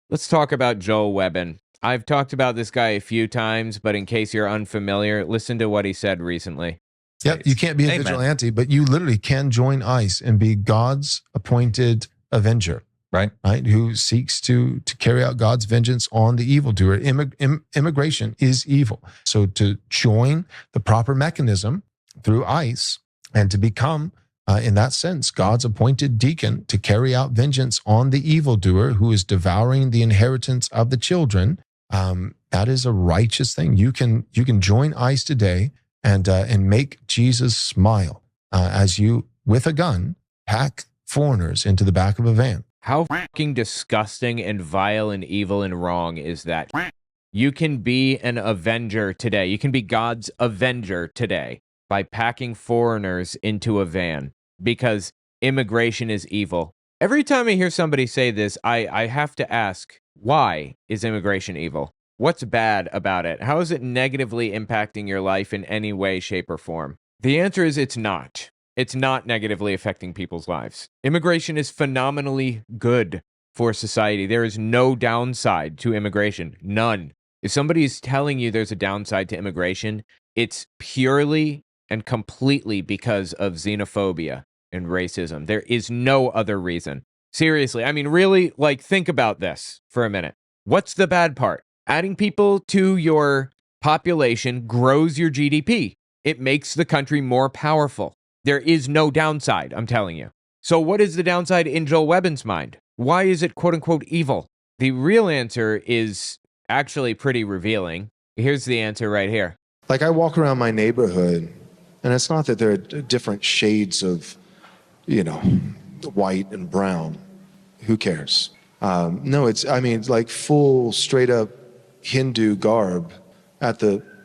Let's talk about Joel Webbon. I've talked about this guy a few times, but in case you're unfamiliar, listen to what he said recently. Yep, you can't be a Amen. vigilante, but you literally can join ICE and be God's appointed avenger, Right. Who seeks to carry out God's vengeance on the evildoer. Immigration is evil. So to join the proper mechanism through ICE and to become, in that sense, God's appointed deacon to carry out vengeance on the evildoer who is devouring the inheritance of the children, that is a righteous thing. You can join ICE today and make Jesus smile as you, with a gun, pack foreigners into the back of a van. How fucking disgusting and vile and evil and wrong is that? You can be an avenger today. You can be God's avenger today by packing foreigners into a van because immigration is evil. Every time I hear somebody say this, I have to ask, why is immigration evil? What's bad about it? How is it negatively impacting your life in any way, shape, or form? The answer is it's not. It's not negatively affecting people's lives. Immigration is phenomenally good for society. There is no downside to immigration. None. If somebody is telling you there's a downside to immigration, it's purely and completely because of xenophobia and racism. There is no other reason. Seriously, I mean, really, think about this for a minute. What's the bad part? Adding people to your population grows your GDP. It makes the country more powerful. There is no downside, I'm telling you. So what is the downside in Joel Webbon's mind? Why is it quote-unquote evil? The real answer is actually pretty revealing. Here's the answer right here. I walk around my neighborhood, and it's not that there are different shades of, white and brown. Who cares? No, it's full, straight-up Hindu garb at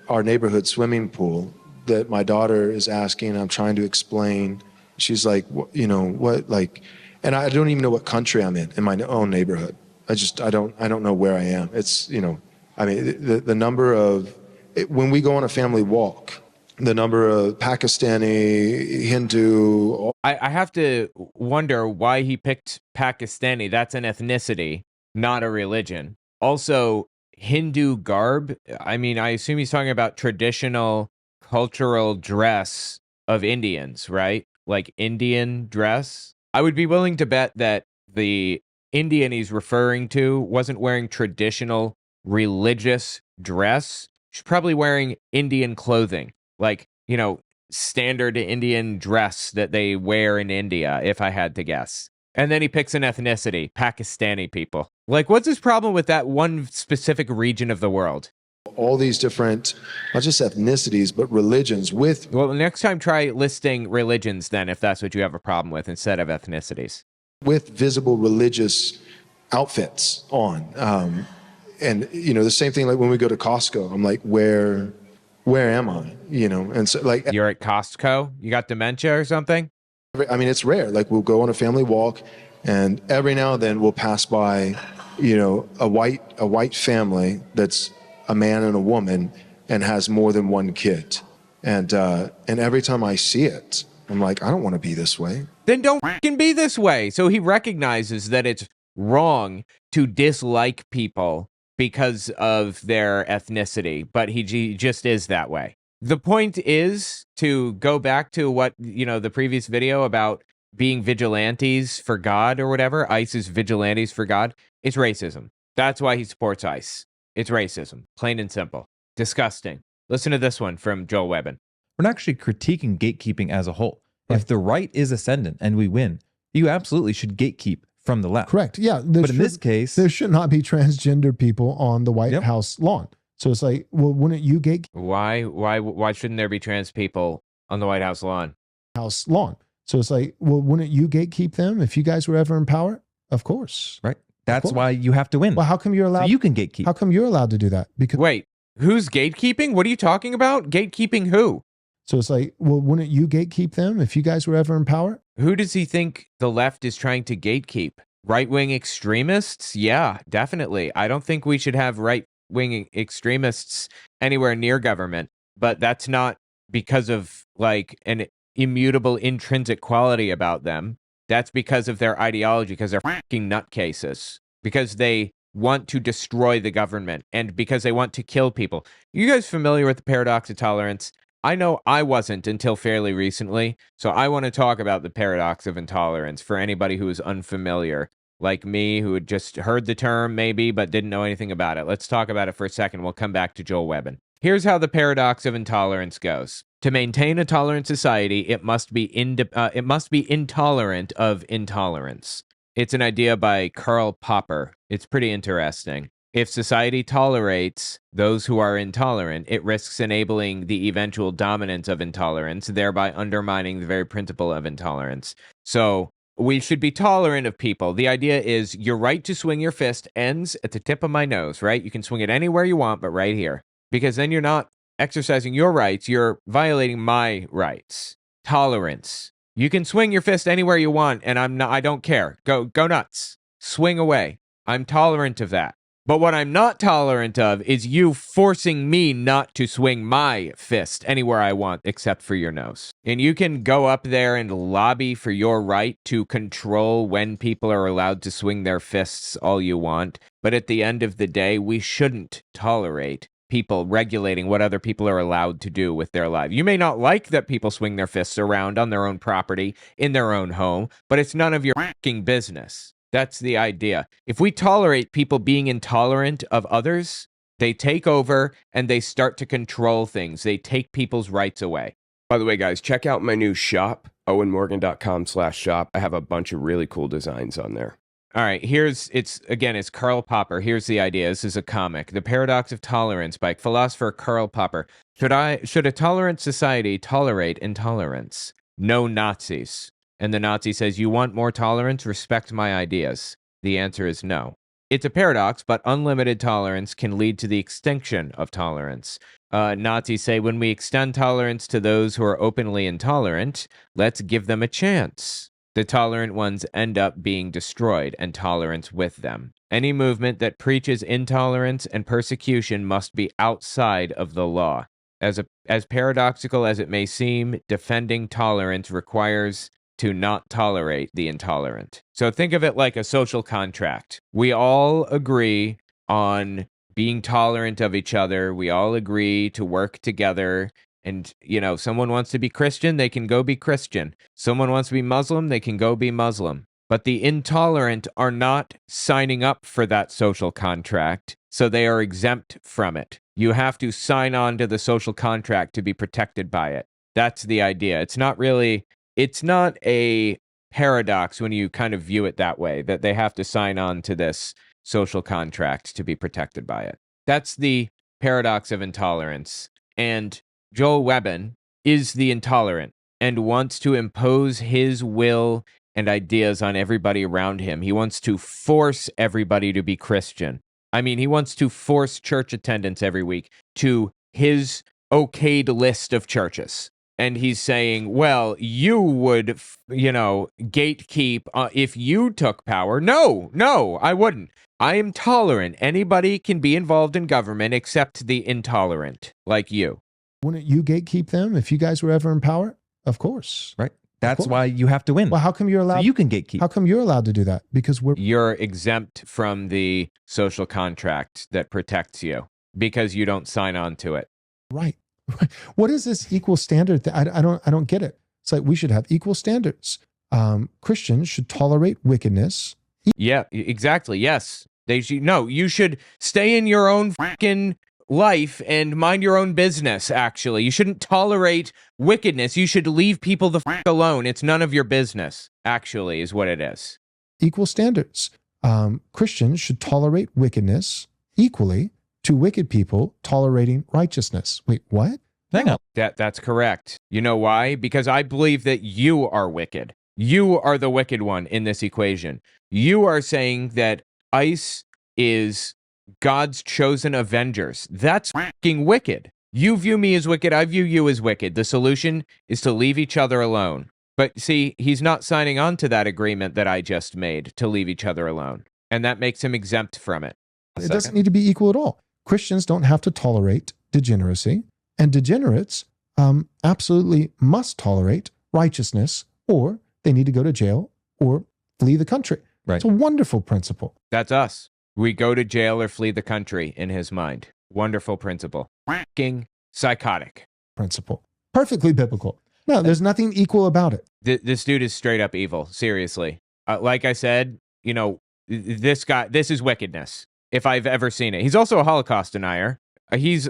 our neighborhood swimming pool that my daughter is asking. I'm trying to explain. She's like, what, and I don't even know what country I'm in my own neighborhood. I don't know where I am. It's, the number of, when we go on a family walk, the number of Pakistani, Hindu. I have to wonder why he picked Pakistani. That's an ethnicity, not a religion. Also, Hindu garb. I mean, I assume he's talking about traditional cultural dress of Indians, right? Like Indian dress. I would be willing to bet that the Indian he's referring to wasn't wearing traditional religious dress. She's probably wearing Indian clothing, standard Indian dress that they wear in India, if I had to guess. And then he picks an ethnicity, Pakistani people. What's his problem with that one specific region of the world? All these different, not just ethnicities, but religions with... Well, next time try listing religions then, if that's what you have a problem with, instead of ethnicities. With visible religious outfits on. And, the same thing when we go to Costco. I'm like, where am I? And so You're at Costco? You got dementia or something? I mean, it's rare. We'll go on a family walk, and every now and then we'll pass by, a white family that's a man and a woman and has more than one kid. And every time I see it, I'm like, I don't want to be this way. Then don't fucking be this way. So he recognizes that it's wrong to dislike people because of their ethnicity, but he just is that way. The point is to go back to what, the previous video about being vigilantes for God or whatever. ICE is vigilantes for God. It's racism. That's why he supports ICE. It's racism. Plain and simple. Disgusting. Listen to this one from Joel Webbon. We're not actually critiquing gatekeeping as a whole. Right. If the right is ascendant and we win, you absolutely should gatekeep from the left. Correct. Yeah. But in this case, there should not be transgender people on the White Yep. House lawn. So it's wouldn't you gatekeep? Why shouldn't there be trans people on the White House lawn? So it's wouldn't you gatekeep them if you guys were ever in power? Of course. Right. That's why you have to win. Well, how come you're allowed? So you can gatekeep. How come you're allowed to do that? Because wait, who's gatekeeping? What are you talking about? Gatekeeping who? So it's wouldn't you gatekeep them if you guys were ever in power? Who does he think the left is trying to gatekeep? Right-wing extremists? Yeah, definitely. I don't think we should have right-wing extremists anywhere near government, but that's not because of an immutable intrinsic quality about them. That's because of their ideology, because they're fucking nutcases, because they want to destroy the government and because they want to kill people. You guys familiar with the paradox of tolerance? I know I wasn't until fairly recently, so I want to talk about the paradox of intolerance for anybody who is unfamiliar, like me, who had just heard the term maybe, but didn't know anything about it. Let's talk about it for a second. We'll come back to Joel Webbon. Here's how the paradox of intolerance goes. To maintain a tolerant society, it must be intolerant of intolerance. It's an idea by Karl Popper. It's pretty interesting. If society tolerates those who are intolerant, it risks enabling the eventual dominance of intolerance, thereby undermining the very principle of intolerance. So we should be tolerant of people. The idea is your right to swing your fist ends at the tip of my nose, right? You can swing it anywhere you want, but right here. Because then you're not exercising your rights, you're violating my rights. Tolerance. You can swing your fist anywhere you want, and I don't care. Go nuts. Swing away. I'm tolerant of that. But what I'm not tolerant of is you forcing me not to swing my fist anywhere I want except for your nose. And you can go up there and lobby for your right to control when people are allowed to swing their fists all you want. But at the end of the day, we shouldn't tolerate people regulating what other people are allowed to do with their lives. You may not like that people swing their fists around on their own property, in their own home, but it's none of your fucking business. That's the idea. If we tolerate people being intolerant of others, they take over and they start to control things. They take people's rights away. By the way, guys, check out my new shop, owenmorgan.com/shop. I have a bunch of really cool designs on there. All right, it's Karl Popper. Here's the idea. This is a comic. The Paradox of Tolerance by philosopher Karl Popper. Should a tolerant society tolerate intolerance? No Nazis. And the Nazi says, you want more tolerance? Respect my ideas. The answer is no. It's a paradox, but unlimited tolerance can lead to the extinction of tolerance. Nazis say, when we extend tolerance to those who are openly intolerant, let's give them a chance. The tolerant ones end up being destroyed, and tolerance with them. Any movement that preaches intolerance and persecution must be outside of the law. As paradoxical as it may seem, defending tolerance requires to not tolerate the intolerant. So think of it like a social contract. We all agree on being tolerant of each other. We all agree to work together. And, someone wants to be Christian, they can go be Christian. Someone wants to be Muslim, they can go be Muslim. But the intolerant are not signing up for that social contract, so they are exempt from it. You have to sign on to the social contract to be protected by it. That's the idea. It's not a paradox when you kind of view it that way, that they have to sign on to this social contract to be protected by it. That's the paradox of intolerance. And Joel Webbon is the intolerant and wants to impose his will and ideas on everybody around him. He wants to force everybody to be Christian. He wants to force church attendance every week to his okayed list of churches. And he's saying, well, you would, gatekeep if you took power. No, I wouldn't. I am tolerant. Anybody can be involved in government except the intolerant, like you. Wouldn't you gatekeep them if you guys were ever in power? Of course. Right. That's why you have to win. Well, how come you're allowed? So you can gatekeep. How come you're allowed to do that? Because you're exempt from the social contract that protects you because you don't sign on to it. Right. What is this equal standard? I don't get it. It's like we should have equal standards. Christians should tolerate wickedness. Yeah, exactly. Yes. You should stay in your own fucking life and mind your own business, actually. You shouldn't tolerate wickedness. You should leave people the fuck alone. It's none of your business, actually, is what it is. Equal standards. Christians should tolerate wickedness equally to wicked people tolerating righteousness. Wait, what? Hang on. That's correct. You know why? Because I believe that you are wicked. You are the wicked one in this equation. You are saying that ICE is God's chosen avengers. That's fucking wicked. You view me as wicked. I view you as wicked. The solution is to leave each other alone. But see, he's not signing on to that agreement that I just made to leave each other alone. And that makes him exempt from it. It doesn't need to be equal at all. Christians don't have to tolerate degeneracy, and degenerates absolutely must tolerate righteousness, or they need to go to jail or flee the country. Right. It's a wonderful principle. That's us. We go to jail or flee the country in his mind. Wonderful principle. Fucking psychotic. Principle. Perfectly biblical. No, there's nothing equal about it. This dude is straight up evil. Seriously. Like I said, you know, this guy, this is wickedness if I've ever seen it. He's also a Holocaust denier. He's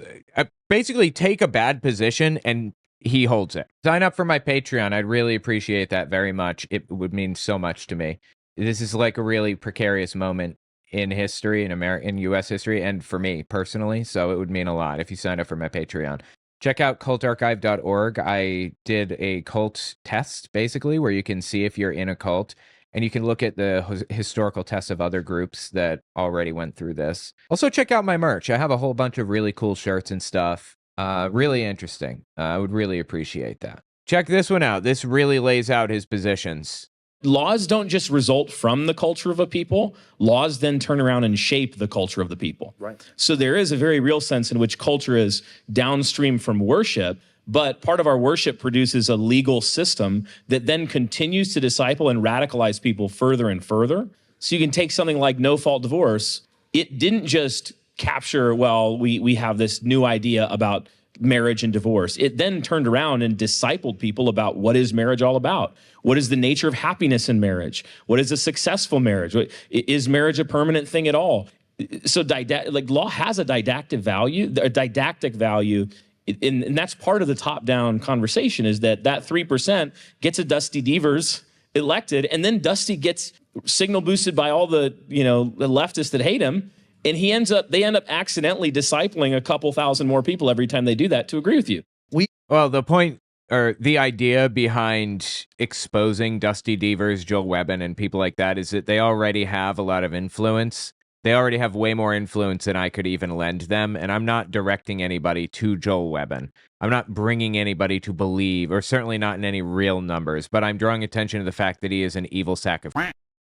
basically take a bad position and he holds it. Sign up for my Patreon. I'd really appreciate that very much. It would mean so much to me. This is like a really precarious moment in history, in U.S. history, and for me personally. So it would mean a lot if you sign up for my Patreon. Check out cultarchive.org. I did a cult test, basically, where you can see if you're in a cult, and you can look at the historical tests of other groups that already went through this. Also, check out my merch. I have a whole bunch of really cool shirts and stuff. Really interesting. I would really appreciate that. Check this one out. This really lays out his positions. Laws don't just result from the culture of a people. Laws then turn around and shape the culture of the people. Right. So there is a very real sense in which culture is downstream from worship, but part of our worship produces a legal system that then continues to disciple and radicalize people further and further. So you can take something like no-fault divorce. It didn't just capture, well, we have this new idea about marriage and divorce. It then turned around and discipled people about what is marriage all about? What is the nature of happiness in marriage? What is a successful marriage? Is marriage a permanent thing at all? So law has a didactic value, and that's part of the top-down conversation, is that 3% gets a Dusty Devers elected, and then Dusty gets signal boosted by all the the leftists that hate him, and they end up accidentally discipling a couple thousand more people every time they do that to agree with you. Well, the point or the idea behind exposing Dusty Devers, Joel Webbon, and people like that is that they already have a lot of influence. They already have way more influence than I could even lend them, and I'm not directing anybody to Joel Webbon. I'm not bringing anybody to believe, or certainly not in any real numbers, but I'm drawing attention to the fact that he is an evil sack of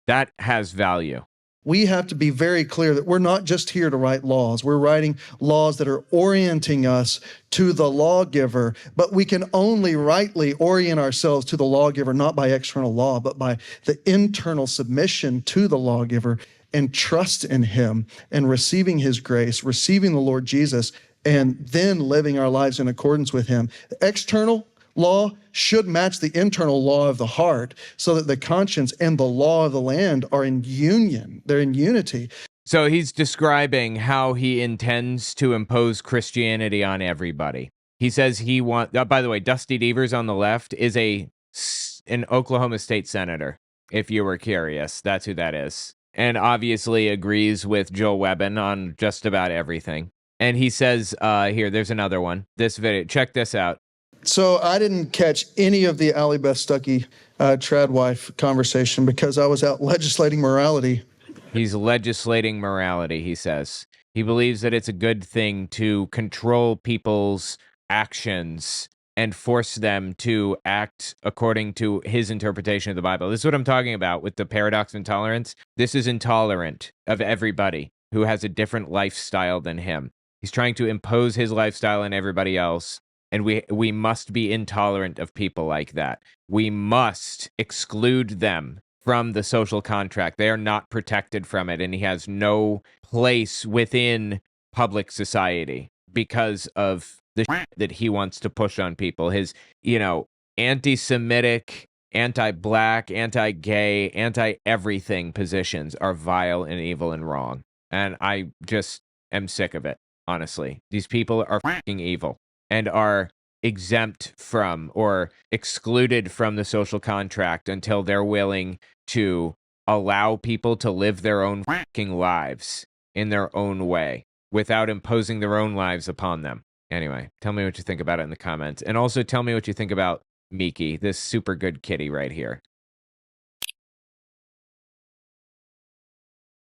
that has value. We have to be very clear that we're not just here to write laws. We're writing laws that are orienting us to the lawgiver, but we can only rightly orient ourselves to the lawgiver, not by external law, but by the internal submission to the lawgiver and trust in him and receiving his grace, receiving the Lord Jesus, and then living our lives in accordance with him. The external law should match the internal law of the heart so that the conscience and the law of the land are in union. They're in unity. So he's describing how he intends to impose Christianity on everybody. He says he wants, by the way, Dusty Devers on the left is an Oklahoma state senator, if you were curious. That's who that is. And obviously agrees with Joel Webbon on just about everything. And he says, here, there's another one. This video, check this out. So I didn't catch any of the Allie Beth Stuckey tradwife conversation because I was out legislating morality. He's legislating morality, he says. He believes that it's a good thing to control people's actions and force them to act according to his interpretation of the Bible. This is what I'm talking about with the paradox of intolerance. This is intolerant of everybody who has a different lifestyle than him. He's trying to impose his lifestyle on everybody else. And we must be intolerant of people like that. We must exclude them from the social contract. They are not protected from it, and he has no place within public society because of the shit that he wants to push on people. His, anti-Semitic, anti-black, anti-gay, anti-everything positions are vile and evil and wrong. And I just am sick of it, honestly. These people are fucking evil and are exempt from or excluded from the social contract until they're willing to allow people to live their own fucking lives in their own way without imposing their own lives upon them. Anyway, tell me what you think about it in the comments. And also tell me what you think about Miki, this super good kitty right here.